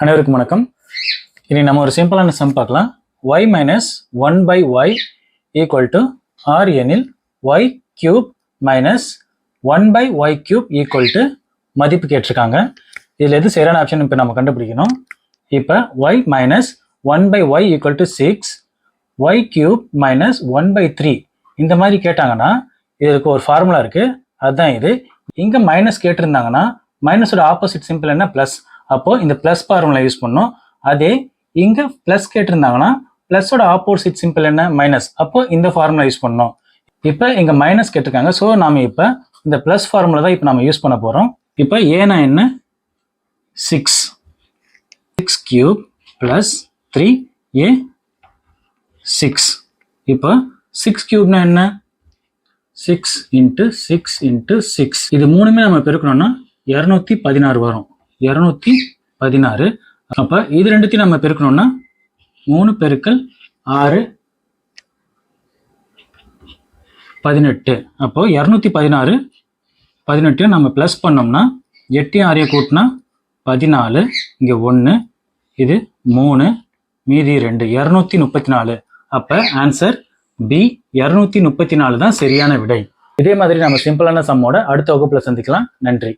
அனைவருக்கும் வணக்கம். இனி நம்ம ஒரு சிம்பிளான சம் பார்க்கலாம். y minus 1 by y equal to r எனில் y cube minus 1 by y cube equal to மதிப்பு கேட்டிருக்காங்க. இதில் எது சரியான ஆப்ஷன் இப்போ நம்ம கண்டுபிடிக்கணும். இப்போ y minus 1 by y equal to 6, y cube minus 1 by 3 இந்த மாதிரி கேட்டாங்கன்னா இதுக்கு ஒரு ஃபார்முலா இருக்குது, அதுதான் இது. இங்கே மைனஸ் கேட்டிருந்தாங்கன்னா மைனஸோட ஆப்போசிட் சிம்பிள் என்ன, ப்ளஸ். அப்போது இந்த ப்ளஸ் ஃபார்முலா யூஸ் பண்ணோம். அதே இங்கே ப்ளஸ் கேட்டிருந்தாங்கன்னா ப்ளஸோட ஆப்போசிட் சிம்பிள் என்ன, மைனஸ். அப்போது இந்த ஃபார்முலா யூஸ் பண்ணோம். இப்போ இங்கே மைனஸ் கேட்டிருக்காங்க, ஸோ நாம் இப்போ இந்த ப்ளஸ் ஃபார்முலா தான் இப்போ நம்ம யூஸ் பண்ண போகிறோம். இப்போ ஏனா என்ன, 6 கியூப் ப்ளஸ் 3a 6. இப்போ 6 கியூப்னா என்ன, 6 இன்ட்டு 6 இன்ட்டு 6. இது மூணுமே நம்ம பெருக்கணும்னா 216 வரும். 216. அப்போ இது ரெண்டுத்தையும் நம்ம பெருக்கணும்னா 3 பெருக்கல் 6 18. அப்போ 216 18 நம்ம ப்ளஸ் பண்ணோம்னா 8 6 கூட்டினா 14, இங்கே 1, இது 3, மீதி 2, 234. அப்போ ஆன்சர் பி 234 தான் சரியான விடை. இதே மாதிரி நம்ம சிம்பிளான சம்மோட அடுத்த வகுப்புல சந்திக்கலாம். நன்றி.